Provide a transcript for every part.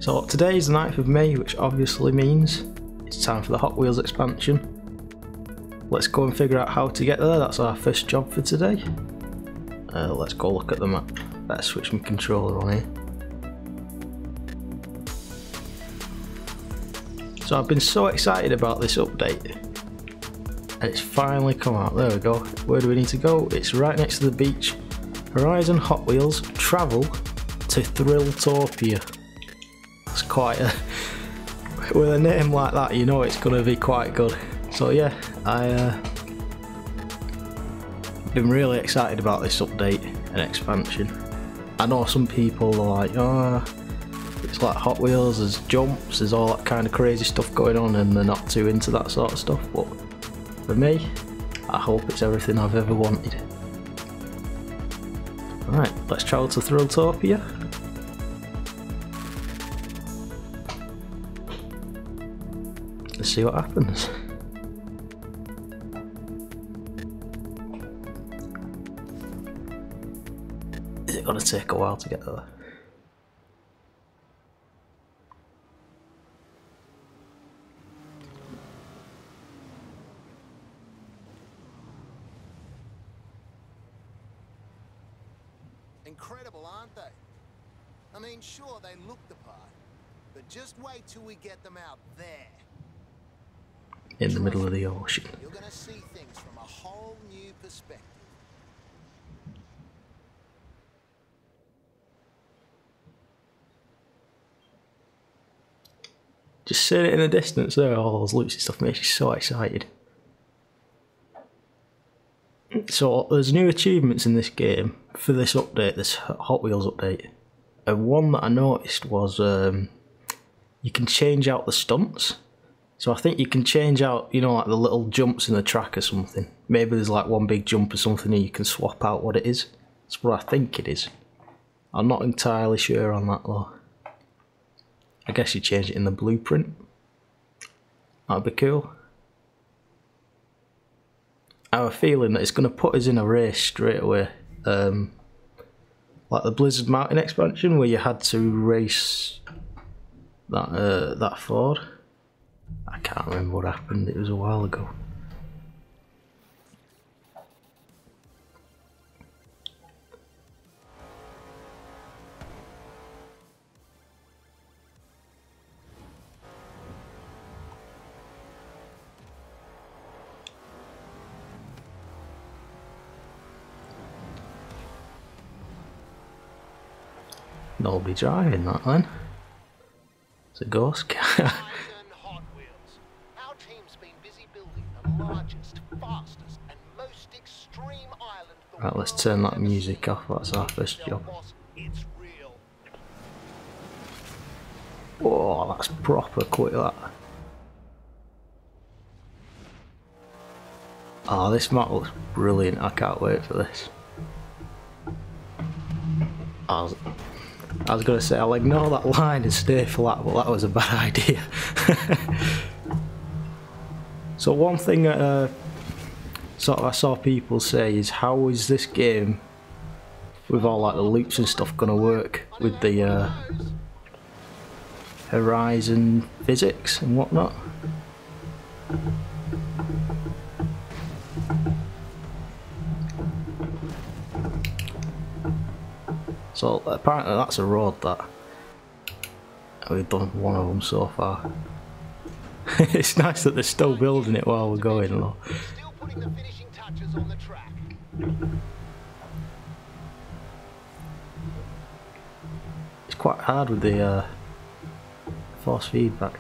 So today's the 9th of May, which obviously means it's time for the Hot Wheels expansion. Let's go and figure out how to get there. That's our first job for today. Let's go look at the map. Better switch my controller on here. So I've been so excited about this update, and it's finally come out. There we go. Where do we need to go? It's right next to the beach. Horizon Hot Wheels travel to Thrilltopia. It's quite a... with a name like that, you know it's going to be quite good. So yeah, I've been really excited about this update and expansion. I know some people are like, oh, it's like Hot Wheels, there's jumps, there's all that kind of crazy stuff going on, and they're not too into that sort of stuff, but for me, I hope it's everything I've ever wanted. Right, let's travel to Thrilltopia. Let's see what happens. Is it going to take a while to get there? Incredible, aren't they? I mean, sure, they look the part, but just wait till we get them out there. In the middle of the ocean. You're gonna see things from a whole new perspective. Just seeing it in the distance there, all those loops and stuff makes you so excited. So there's new achievements in this game for this update, this Hot Wheels update. And one that I noticed was you can change out the stunts. So I think you can change out, you know, like the little jumps in the track or something. Maybe there's like one big jump or something and you can swap out what it is. That's what I think it is. I'm not entirely sure on that though. I guess you change it in the blueprint. That'd be cool. I have a feeling that it's going to put us in a race straight away. Like the Blizzard Mountain expansion where you had to race that Ford. I can't remember what happened, it was a while ago. Nobody driving that then. It's a ghost car. Right, let's turn that music off, that's our first job. Oh, that's proper quick that. Oh, this map looks brilliant, I can't wait for this. I was going to say I'll ignore that line and stay flat, but that was a bad idea. So one thing that sort of I saw people say is, how is this game with all like the loops and stuff going to work with the Horizon physics and whatnot? So apparently that's a road that we've done one of them so far. It's nice that they're still building it while we're going though. Still putting the finishing touches on the track. It's quite hard with the force feedback.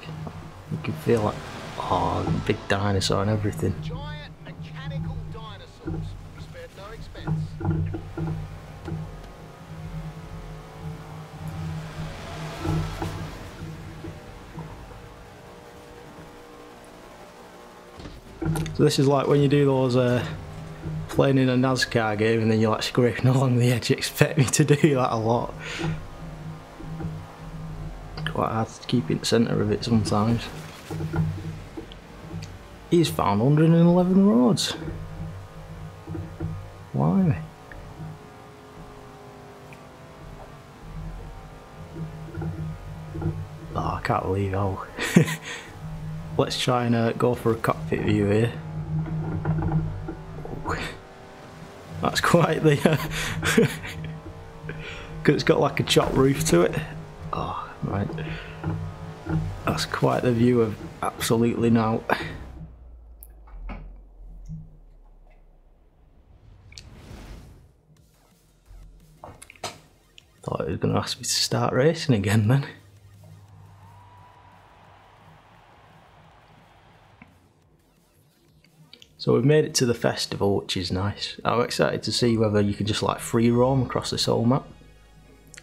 You can feel like, oh, big dinosaur and everything. Giant mechanical dinosaurs. Spared no expense. So this is like when you do those playing in a NASCAR game and then you're like scraping along the edge. You expect me to do that a lot. Quite hard to keep in the centre of it sometimes. He's found 111 roads. Why? can't believe how. Let's try and go for a cockpit view here. Ooh. That's quite the. Because it's got like a chopped roof to it. Oh, right. That's quite the view of absolutely now. Thought it was going to ask me to start racing again then. So we've made it to the festival, which is nice. I'm excited to see whether you can just like free roam across this whole map.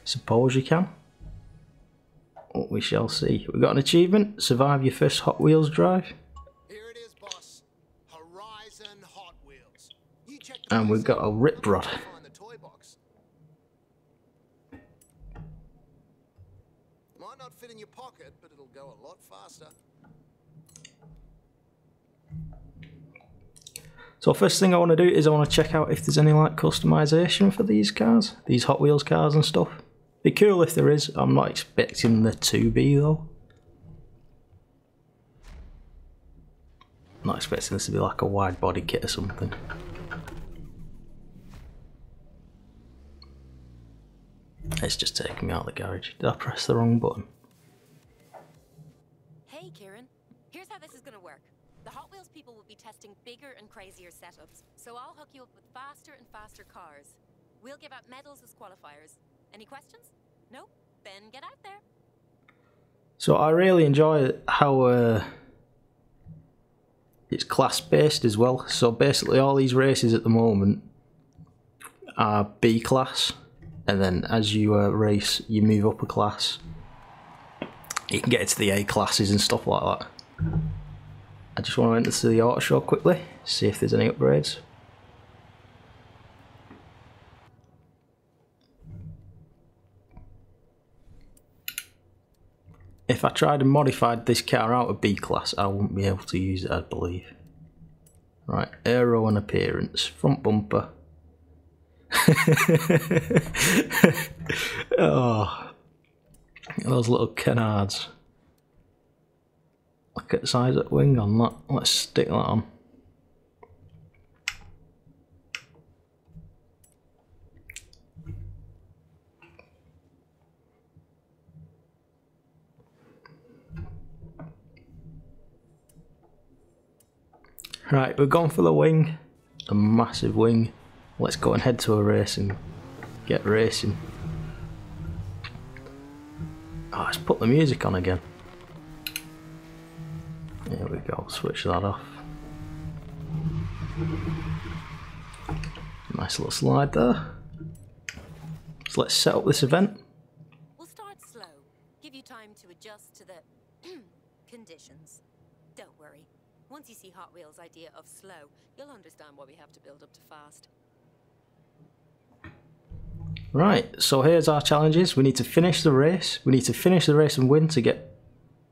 Suppose you can. What we shall see. We've got an achievement, survive your first Hot Wheels drive. Here it is, boss. Horizon Hot Wheels. You check And we've got a rip rod. find the toy box. Might not fit in your pocket, but it'll go a lot faster. So first thing I want to do is I want to check out if there's any like customization for these cars, these Hot Wheels cars and stuff. Be cool if there is. I'm not expecting there to be though. I'm not expecting this to be like a wide body kit or something. It's just taking me out of the garage. Did I press the wrong button? Hey Kieran, here's how this is gonna work. The Hot Wheels people will be testing bigger and crazier setups, so I'll hook you up with faster and faster cars. We'll give out medals as qualifiers. Any questions? No? Then get out there. So I really enjoy how it's class based as well. So basically all these races at the moment are B class, and then as you race you move up a class. You can get into the A classes and stuff like that. I just want to enter to the auto show quickly, see if there's any upgrades. If I tried and modified this car out of B class, I wouldn't be able to use it, I believe. Right, aero and appearance, front bumper. Oh, those little canards. Look at the size of the wing on that. Let's stick that on. Right, we've gone for the wing, a massive wing. Let's go and head to a race and get racing. Oh, let's put the music on again. There we go, switch that off. Nice little slide there. So let's set up this event. We'll start slow. Give you time to adjust to the conditions. Don't worry. Once you see Hot Wheels' idea of slow, you'll understand why we have to build up to fast. Right, so here's our challenges. We need to finish the race. We need to finish the race and win to get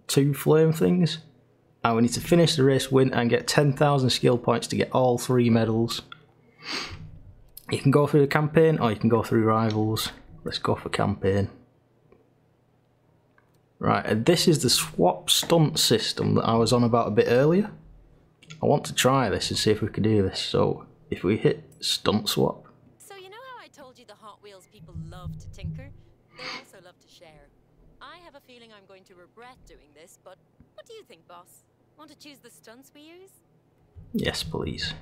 2 flame things. And we need to finish the race, win, and get 10,000 skill points to get all 3 medals. You can go through the campaign or you can go through rivals. Let's go for campaign. Right, and this is the swap stunt system that I was on about a bit earlier. I want to try this and see if we can do this. So if we hit stunt swap. So you know how I told you the Hot Wheels people love to tinker? They also love to share. I have a feeling I'm going to regret doing this, but what do you think, boss? Want to choose the stunts we use? Yes, please.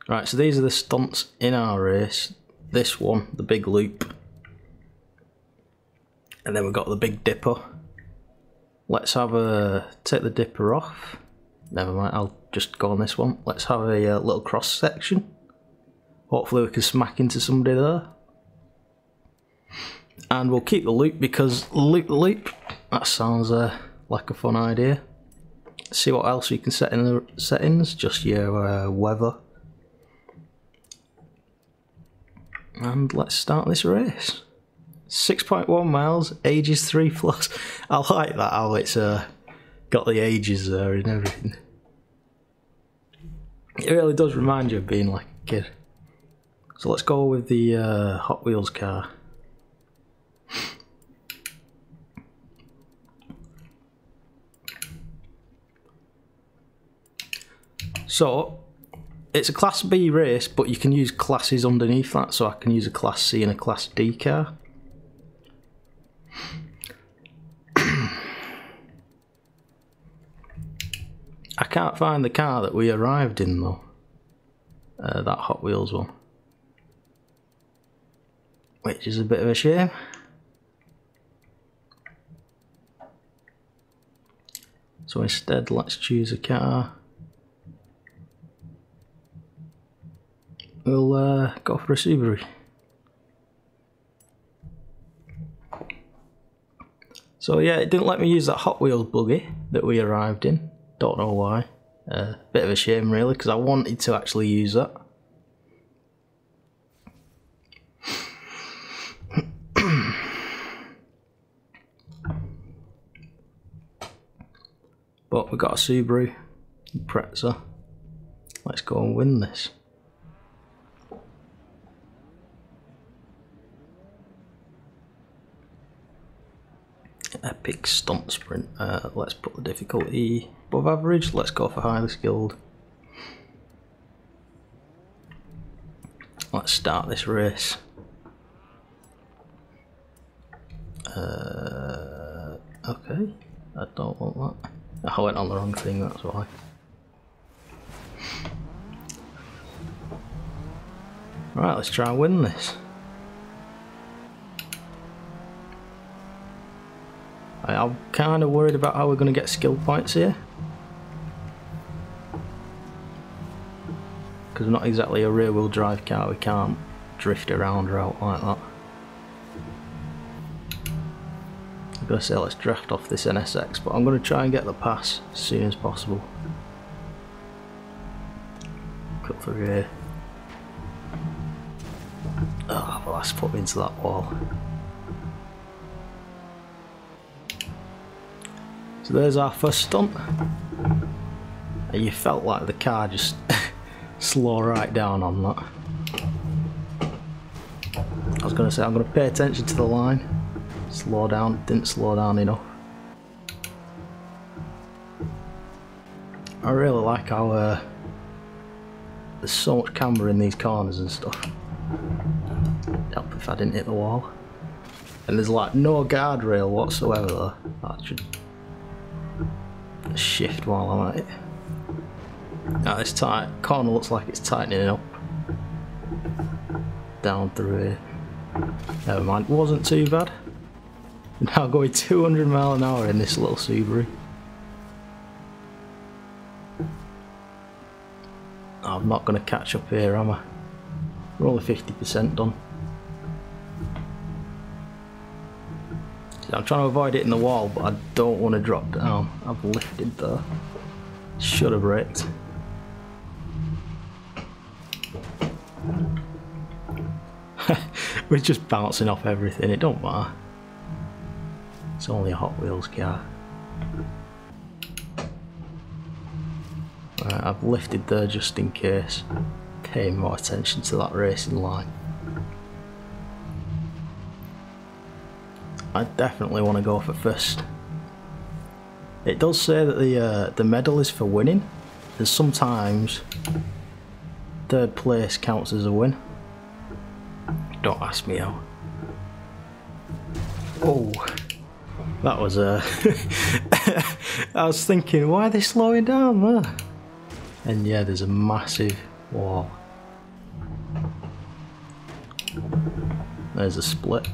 Right, so these are the stunts in our race. This one, the big loop. And then we've got the big dipper. Let's have take the dipper off. Never mind, I'll just go on this one. Let's have a little cross section. Hopefully we can smack into somebody there. And we'll keep the loop because loop the loop. That sounds like a fun idea. See what else we can set in the settings. Just your weather. And let's start this race. 6.1 miles, ages 3+. I like that how it's got the ages there and everything. It really does remind you of being like a kid. So let's go with the Hot Wheels car. So it's a Class B race, but you can use classes underneath that, so I can use a Class C and a Class D car. I can't find the car that we arrived in though, that Hot Wheels one, which is a bit of a shame. So instead, let's choose a car. We'll go for a Subaru. So yeah, it didn't let me use that Hot Wheels buggy that we arrived in. Don't know why. Bit of a shame really, because I wanted to actually use that. But we got a Subaru Impreza. Let's go and win this. Epic stunt sprint. Let's put the difficulty above average. Let's go for highly skilled. Let's start this race. Okay, I don't want that. I went on the wrong thing, that's why. Right, let's try and win this. I'm kind of worried about how we're going to get skill points here, because we're not exactly a rear wheel drive car. We can't drift around or out like that. I'm going to say let's draft off this NSX, but I'm going to try and get the pass as soon as possible. Cut through here. Oh, well, that's put me into that wall. So there's our first stunt. And you felt like the car just slow right down on that. I was going to say I'm going to pay attention to the line. Slow down, didn't slow down enough. I really like how there's so much camber in these corners and stuff. Help if I didn't hit the wall. And there's like no guardrail whatsoever though. That should shift while I'm at it. Now this tight corner looks like it's tightening up. Down through here. Never mind, wasn't too bad. Now going 200 miles an hour in this little Subaru. I'm not going to catch up here, am I? We're only 50% done. I'm trying to avoid hitting the wall, but I don't want to drop down. I've lifted though. Should have braked. We're just bouncing off everything, it don't matter. It's only a Hot Wheels car. Right, I've lifted there just in case. Paying more attention to that racing line. I definitely want to go for first. It does say that the medal is for winning. There's sometimes third place counts as a win. Don't ask me how. Oh. That was I was thinking, why are they slowing down there? And yeah, there's a massive wall. There's a split.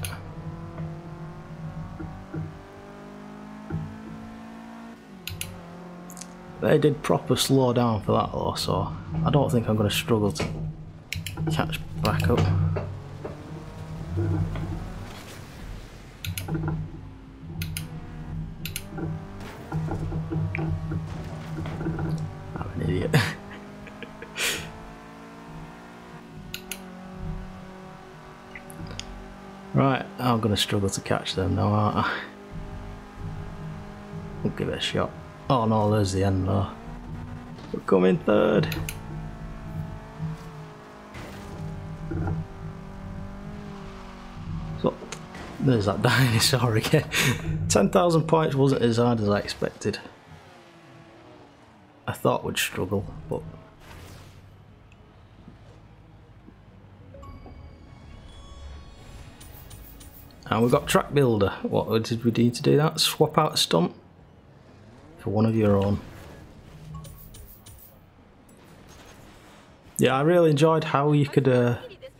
They did proper slow down for that though, so I don't think I'm going to struggle to catch back up. I'm an idiot. Right, I'm going to struggle to catch them now, aren't I? We'll give it a shot. Oh no, there's the end though. We're coming third. So, there's that dinosaur again. 10,000 points wasn't as hard as I expected. I thought we'd struggle, but And we've got track builder. What did we need to do that? Swap out a stunt for one of your own. Yeah, I really enjoyed how you could This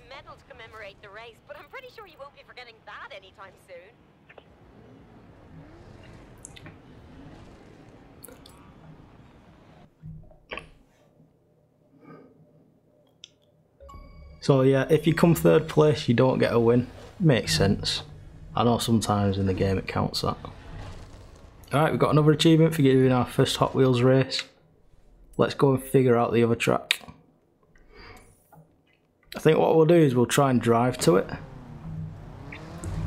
medal to commemorate the race, but I'm pretty sure you won't be forgetting that anytime soon. So yeah, if you come third place, you don't get a win. Makes sense. I know sometimes in the game it counts that. Alright, we've got another achievement for getting our first Hot Wheels race. Let's go and figure out the other track. I think what we'll do is we'll try and drive to it.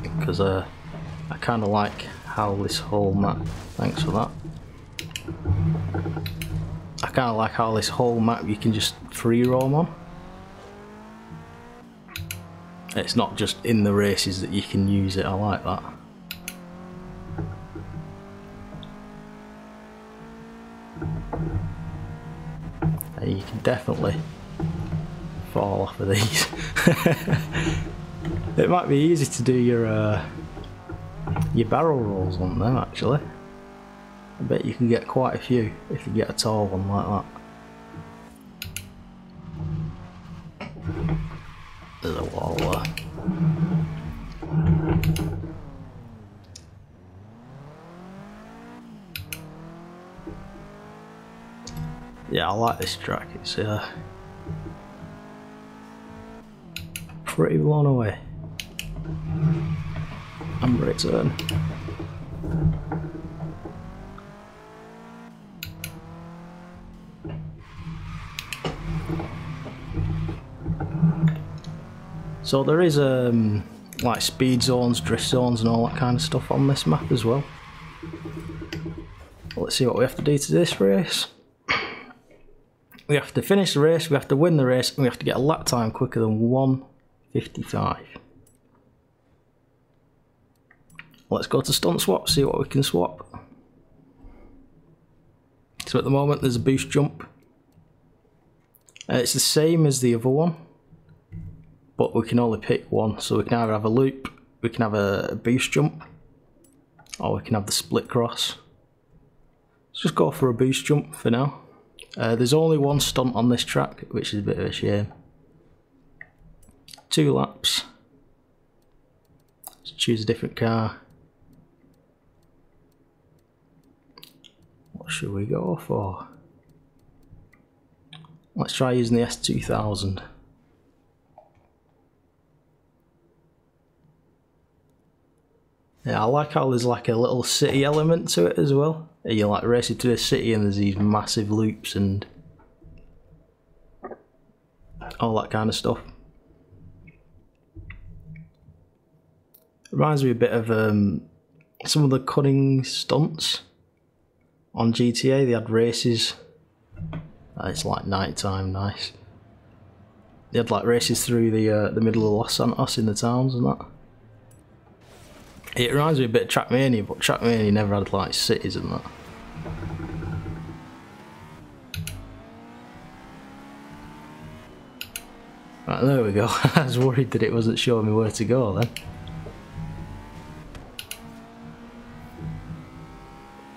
Because I kind of like how this whole map... Thanks for that. I kind of like how this whole map you can just free roam on. It's not just in the races that you can use it, I like that. And you can definitely fall off of these. It might be easy to do your barrel rolls on them actually. I bet you can get quite a few if you get a tall one like that. There's a wall there. Yeah, I like this track. It's pretty blown away. And return. So there is like speed zones, drift zones and all that kind of stuff on this map as well. Let's see what we have to do to this race. We have to finish the race, we have to win the race, and we have to get a lap time quicker than 1:55. Let's go to stunt swap, see what we can swap. So at the moment there's a boost jump. It's the same as the other one, but we can only pick one. So we can either have a loop, we can have a boost jump, or we can have the split cross. Let's just go for a boost jump for now. There's only one stunt on this track, which is a bit of a shame. 2 laps. Let's choose a different car. What should we go for? Let's try using the S2000. Yeah, I like how there's like a little city element to it as well. You're like racing through a city and there's these massive loops and all that kind of stuff. Reminds me a bit of some of the cunning stunts on GTA. They had races. It's like night time, nice. They had like races through the middle of Los Santos in the towns and that. It reminds me a bit of Trackmania, but Trackmania never had like cities and that. Right, there we go. I was worried that it wasn't showing me where to go then.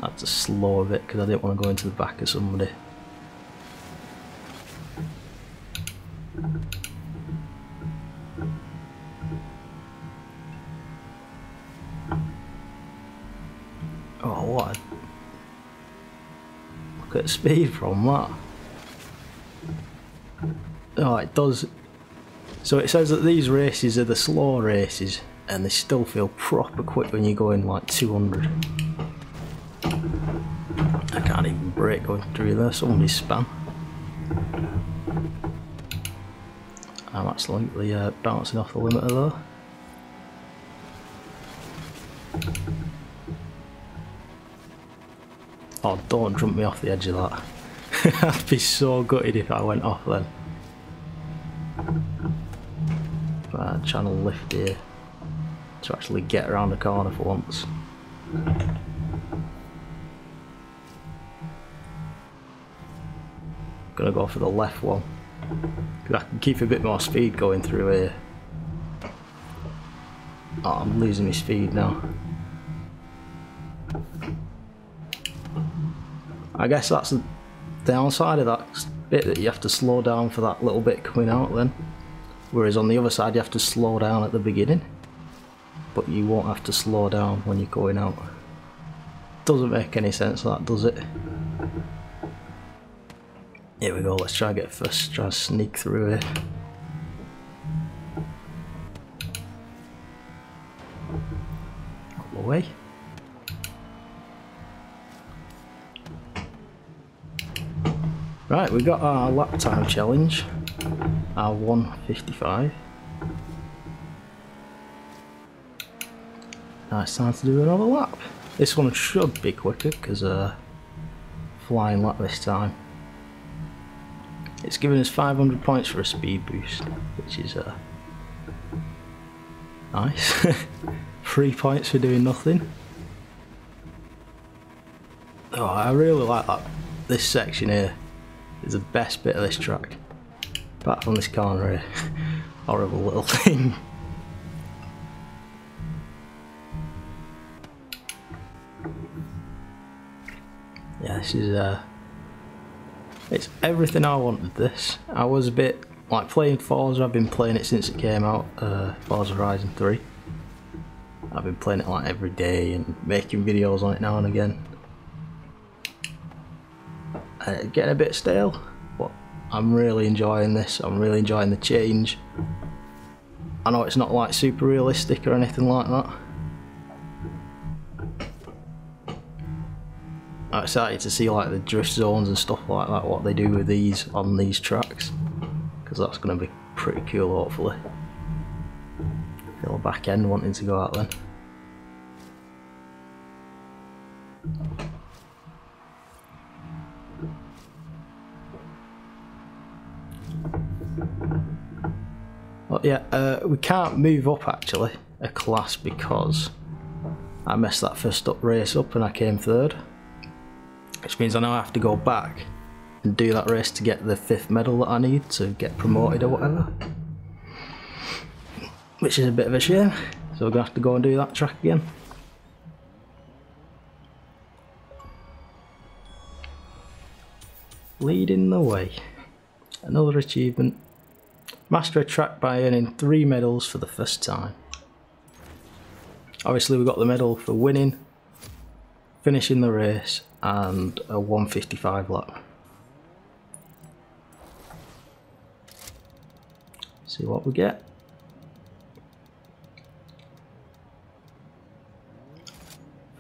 I had to slow a bit because I didn't want to go into the back of somebody. Oh, what a... Look at the speed from that. Oh, it does. So it says that these races are the slow races and they still feel proper quick when you go in like 200. I can't even brake going through there, somebody's spam. I'm absolutely bouncing off the limiter though. Oh, don't jump me off the edge of that. I'd be so gutted if I went off then. Right, channel lift here to actually get around the corner for once. Gonna go for the left one. I can keep a bit more speed going through here. Oh, I'm losing my speed now. I guess that's the downside of that bit, that you have to slow down for that little bit coming out then. Whereas on the other side you have to slow down at the beginning. But you won't have to slow down when you're going out. Doesn't make any sense that, does it? Here we go, let's try and get first, try and sneak through here. Out the way. Right, we got our lap time challenge, our 1:55. Now it's time to do another lap. This one should be quicker because flying lap this time. It's giving us 500 points for a speed boost, which is nice. 3 points for doing nothing. Oh, I really like that. This section here is the best bit of this track. Apart from this corner here. Horrible little thing. Yeah, this is it's everything I wanted this. I was a bit like playing Forza, I've been playing it since it came out, Forza Horizon 3. I've been playing it like every day and making videos on it now and again. Getting a bit stale, but I'm really enjoying this. I'm really enjoying the change. I know it's not like super realistic or anything like that. I'm excited to see like the drift zones and stuff like that, what they do with these on these tracks, because that's going to be pretty cool hopefully. Feel the back end wanting to go out then. Well, yeah, we can't move up actually a class because I messed that first up race up and I came third. Which means I now have to go back and do that race to get the 5th medal that I need to get promoted or whatever. Which is a bit of a shame, so we're going to have to go and do that track again. Leading the way. Another achievement. Master a track by earning 3 medals for the first time. Obviously we got the medal for winning, finishing the race, and a 1:55 lap. See what we get.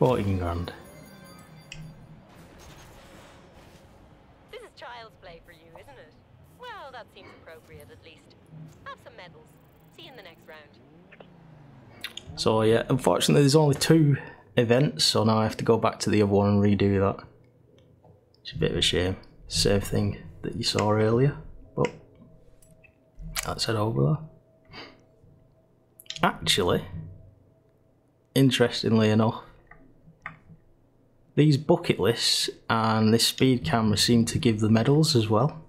$14,000. This is child's play for you, isn't it? Well, that seems appropriate at least. Have some medals. See you in the next round. So yeah, unfortunately there's only 2 events, so now I have to go back to the other one and redo that. It's a bit of a shame. Same thing that you saw earlier, but let's head over there. Actually, interestingly enough, these bucket lists and this speed camera seem to give the medals as well.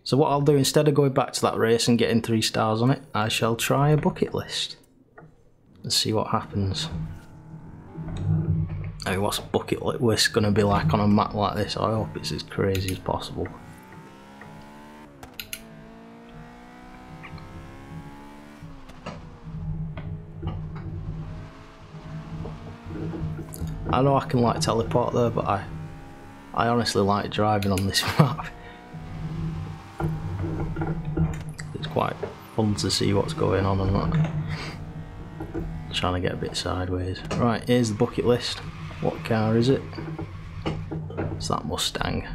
So what I'll do, instead of going back to that race and getting 3 stars on it, I shall try a bucket list and see what happens. I mean, what's a bucket list going to be like on a map like this? I hope it's as crazy as possible. I know I can like teleport there, but I honestly like driving on this map. It's quite fun to see what's going on and that. Trying to get a bit sideways. Right, here's the bucket list. What car is it? It's that Mustang.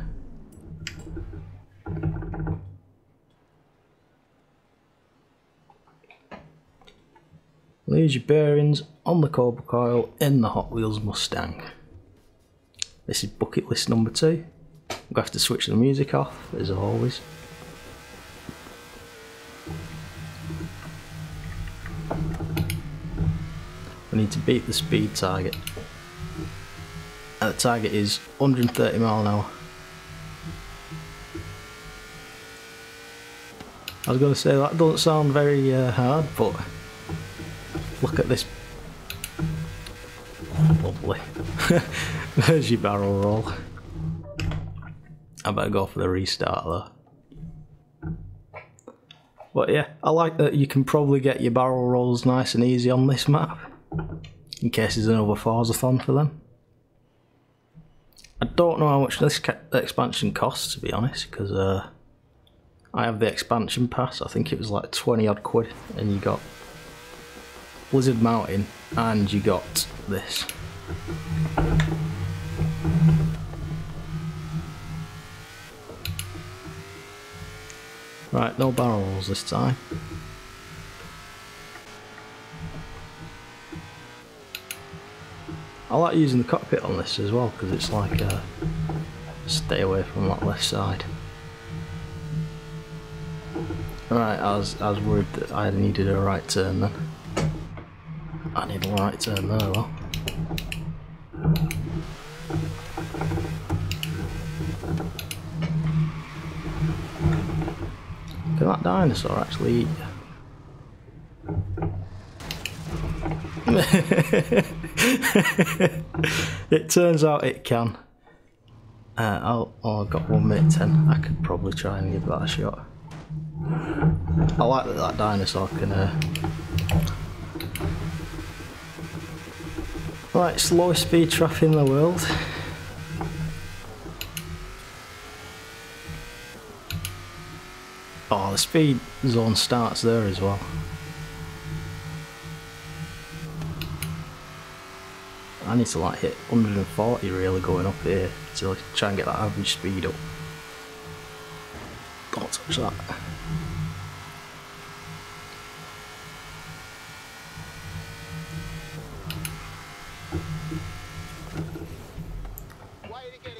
Lose your bearings on the cobra coil in the Hot Wheels Mustang. This is bucket list number 2. I'm going to have to switch the music off, as always. We need to beat the speed target. And the target is 130 miles an hour. I was going to say that doesn't sound very hard, but look at this Lovely. There's your barrel roll. I better go for the restart though. But yeah, I like that you can probably get your barrel rolls nice and easy on this map. In case there's another Forza-thon for them. I don't know how much this expansion costs, to be honest, because I have the expansion pass. I think it was like 20 odd quid, and you got Blizzard Mountain and you got this. Right, no barrel rolls this time. I like using the cockpit on this as well because it's like stay away from that left side. Right, I was worried that I needed a right turn then. I need a right turn there, well. Can that dinosaur actually eat you? It turns out it can. I've got 1 minute 10. I could probably try and give that a shot. I like that dinosaur can. Right, slowest speed traffic in the world. Oh, the speed zone starts there as well. I need to like hit 140 really going up here to try and get that average speed up. Don't touch that.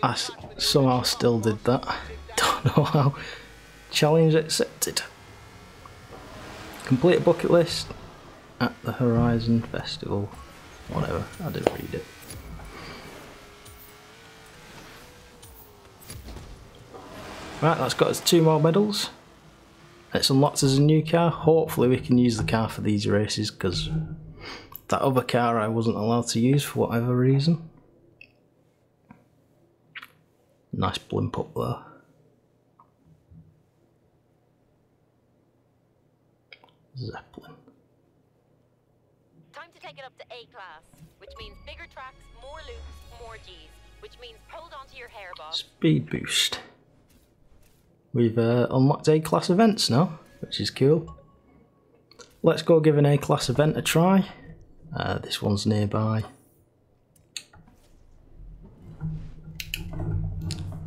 I somehow still did that. Don't know how. Challenge accepted. Complete a bucket list at the Horizon Festival. Whatever, I didn't read it. Right, that's got us 2 more medals. It's unlocked as a new car. Hopefully we can use the car for these races because that other car I wasn't allowed to use for whatever reason. Nice blimp up there. Zeppelin. Time to take it up to A class, which means bigger tracks, more loops, more G's, which means hold on to your hair, boss. Speed boost. We've unlocked A class events now, which is cool. Let's go give an A class event a try. This one's nearby.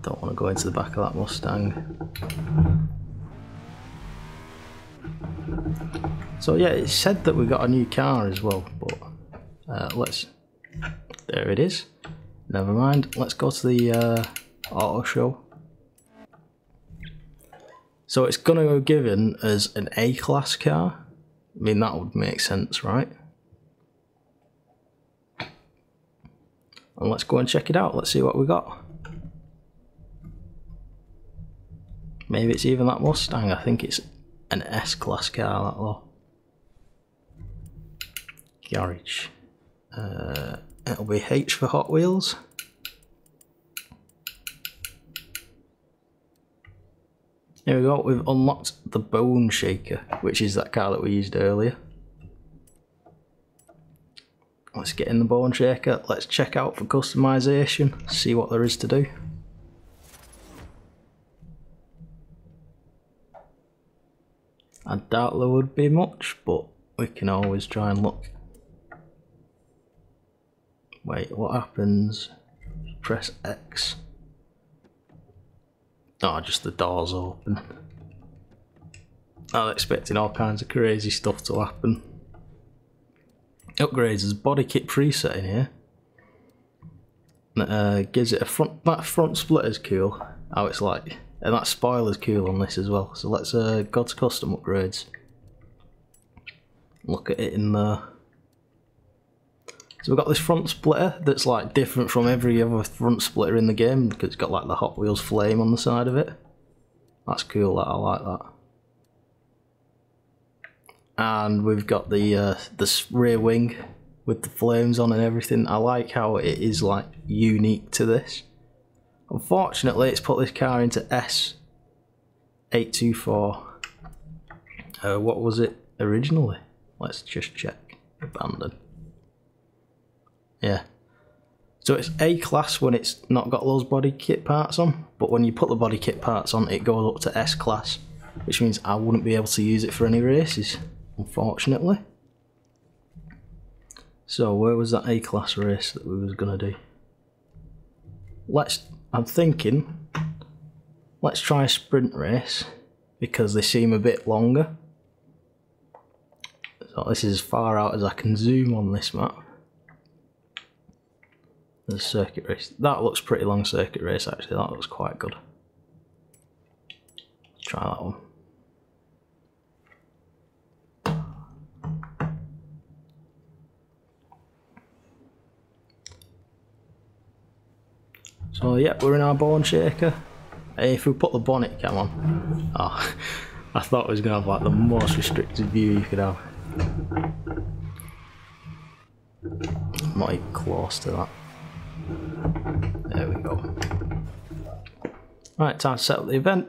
Don't want to go into the back of that Mustang. So yeah, it said that we got a new car as well, but let's... There it is. Never mind, let's go to the auto show. So it's gonna go given as an A-class car. I mean, that would make sense, right? And let's go and check it out, let's see what we got. Maybe it's even that Mustang. I think it's an S-class car, that though. Garage. It'll be H for Hot Wheels. Here we go, we've unlocked the Bone Shaker, which is that car that we used earlier. Let's get in the Bone Shaker, let's check out for customization, see what there is to do. I doubt there would be much, but we can always try and look. Wait, what happens? Press X. Oh, just the doors open. I was expecting all kinds of crazy stuff to happen. Upgrades, there's body kit preset in here. That gives it a front. That front splitter's cool. How it's like. And that spoiler's cool on this as well. So let's go to custom upgrades. Look at it in there. So we've got this front splitter that's like different from every other front splitter in the game because it's got like the Hot Wheels flame on the side of it. That's cool, I like that. And we've got the rear wing with the flames on and everything. I like how it is like unique to this. Unfortunately, it's put this car into S824. What was it originally? Let's just check. Abandon. Yeah. So it's A class when it's not got those body kit parts on, but when you put the body kit parts on, it goes up to S class, which means I wouldn't be able to use it for any races, unfortunately. So where was that A class race that we was gonna do? I'm thinking, let's try a sprint race because they seem a bit longer. So this is as far out as I can zoom on this map. There's a circuit race. That looks pretty long circuit race actually, that looks quite good. Let's try that one. So yeah, we're in our bone shaker. Hey, if we put the bonnet cam on. Oh, I thought it was going to have like the most restricted view you could have. I'm not even close to that. There we go. Right, time to set up the event.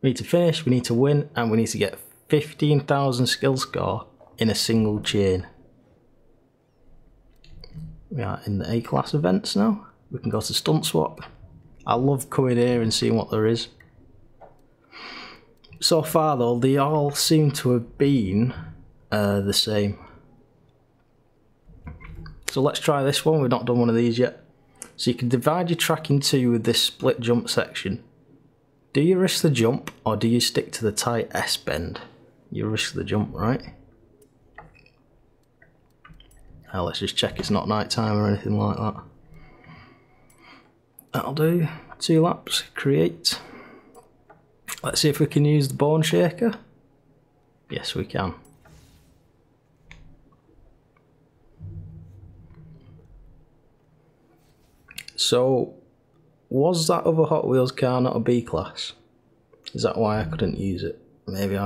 We need to finish, we need to win, and we need to get 15,000 skill score in a single chain. We are in the A-class events now. We can go to stunt swap. I love coming here and seeing what there is. So far though, they all seem to have been the same. So let's try this one. We've not done one of these yet. So you can divide your track in two with this split jump section. Do you risk the jump or do you stick to the tight S bend? You risk the jump, right? Now let's just check it's not night time or anything like that. That'll do. 2 laps, create. Let's see if we can use the bone shaker. Yes, we can. So, was that other Hot Wheels car not a B class? Is that why I couldn't use it? Maybe?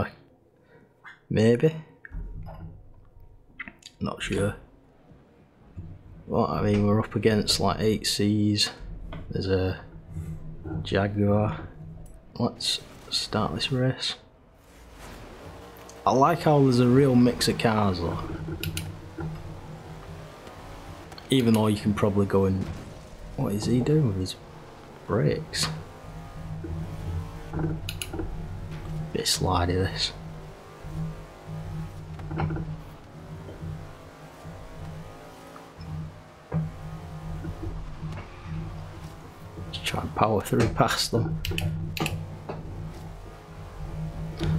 Not sure. Well, I mean, we're up against like 8Cs. There's a Jaguar. Let's start this race. I like how there's a real mix of cars though. Even though you can probably go in... What is he doing with his brakes? Bit slidey this. Just try and power through past them.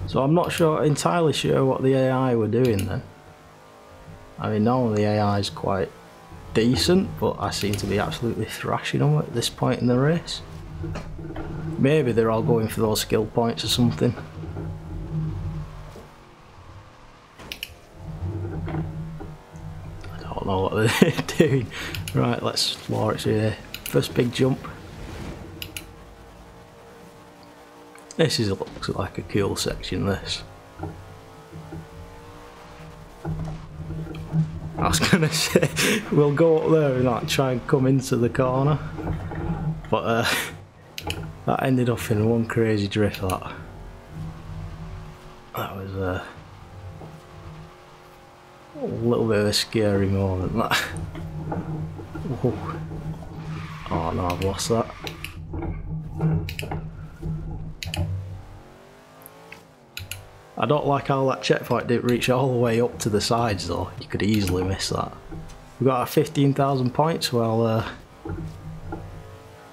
So I'm not entirely sure what the AI were doing then. I mean, normally the AI is quite decent, but I seem to be absolutely thrashing them at this point in the race. Maybe they're all going for those skill points or something. I don't know what they're doing. Right, let's explore it here. First big jump. Looks like a cool section, this. I was gonna say, we'll go up there and like try and come into the corner. But that ended up in one crazy drift, that. That was a little bit of a scary moment, that. Whoa. Oh no, I've lost that. I don't like how that checkpoint didn't reach all the way up to the sides though. You could easily miss that. We got our 15,000 points. Well,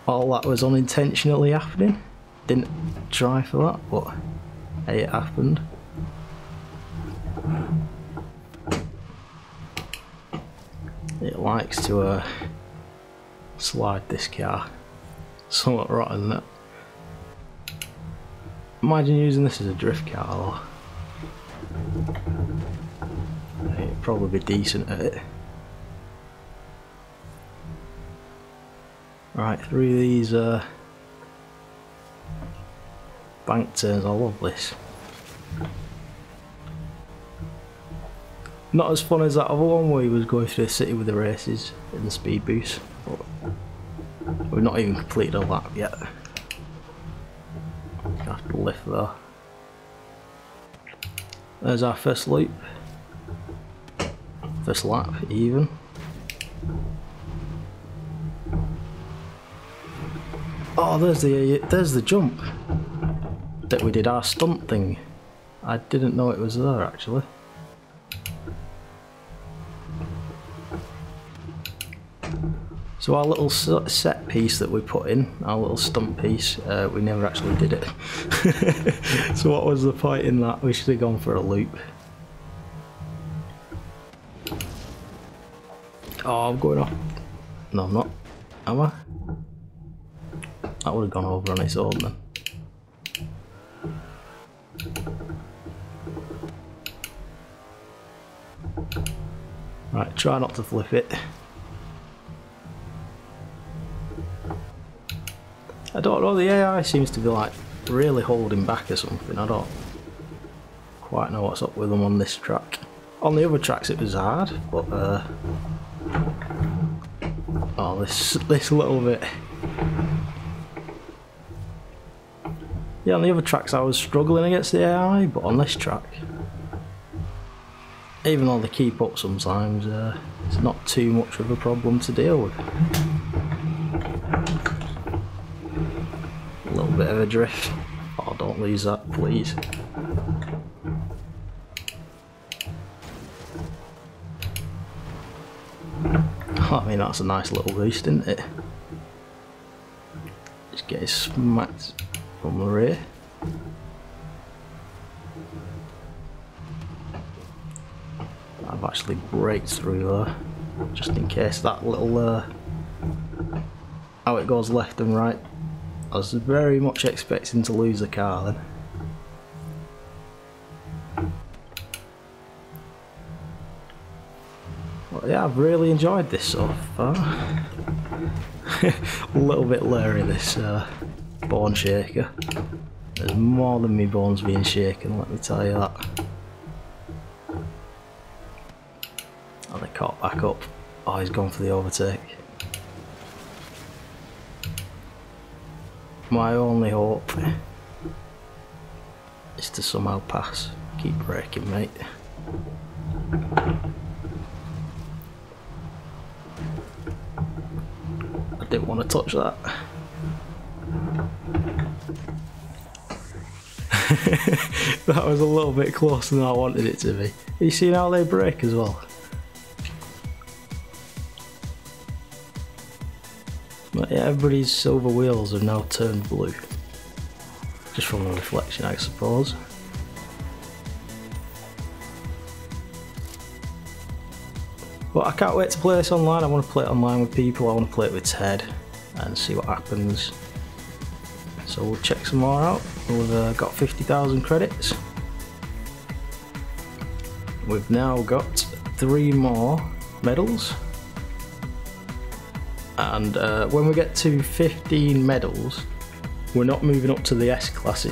all that was unintentionally happening. Didn't try for that, but hey, it happened. It likes to slide, this car. Somewhat rotten, that. Imagine using this as a drift car though. It'd probably be decent at it. Right, through these bank turns, I love this. Not as fun as that other one where he was going through the city with the races in the speed boost. But we've not even completed a lap yet. I have to lift there. There's our first loop. First lap, even. Oh, there's the jump that we did our stunt thing. I didn't know it was there actually. So our little set piece that we put in, our little stunt piece, we never actually did it. So what was the point in that? We should have gone for a loop. Oh, I'm going off. No, I'm not. Am I? That would have gone over on its own then. Right, try not to flip it. I don't know, the AI seems to be like really holding back or something. I don't quite know what's up with them on this track. On the other tracks it was hard, but oh, this little bit. Yeah, on the other tracks I was struggling against the AI, but on this track, even though they keep up sometimes, it's not too much of a problem to deal with. A little bit of a drift. Oh, don't lose that, please. I mean, that's a nice little boost, isn't it? Just get it smacked from the rear. I've actually braked through there, just in case that little, how it goes left and right. I was very much expecting to lose the car then. Well, yeah, I've really enjoyed this so far. A little bit leery, this bone shaker. There's more than me bones being shaken, let me tell you that. Oh, they caught back up. Oh, he's gone for the overtake. My only hope is to somehow pass. Keep braking, mate. I didn't want to touch that. That was a little bit closer than I wanted it to be. Have you seen how they brake as well? But yeah, everybody's silver wheels have now turned blue. Just from the reflection, I suppose. But I can't wait to play this online. I want to play it online with people. I want to play it with Ted and see what happens. So we'll check some more out. We've got 50,000 credits. We've now got 3 more medals. And when we get to 15 medals, we're not moving up to the S class.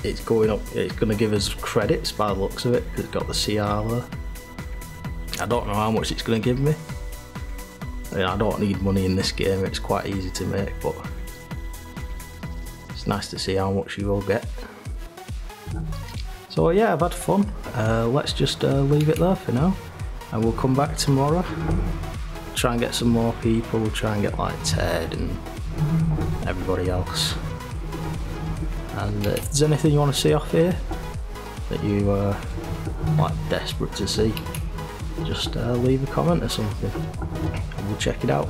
It's going up. It's going to give us credits by the looks of it, because it's got the CR there. I don't know how much it's going to give me. I mean, I don't need money in this game. It's quite easy to make, but it's nice to see how much you will get. So yeah, I've had fun. Let's just leave it there for now, and we'll come back tomorrow. Try and get some more people. We'll try and get like Ted and everybody else. And if there's anything you want to see off here that you are like desperate to see, just leave a comment or something and we'll check it out.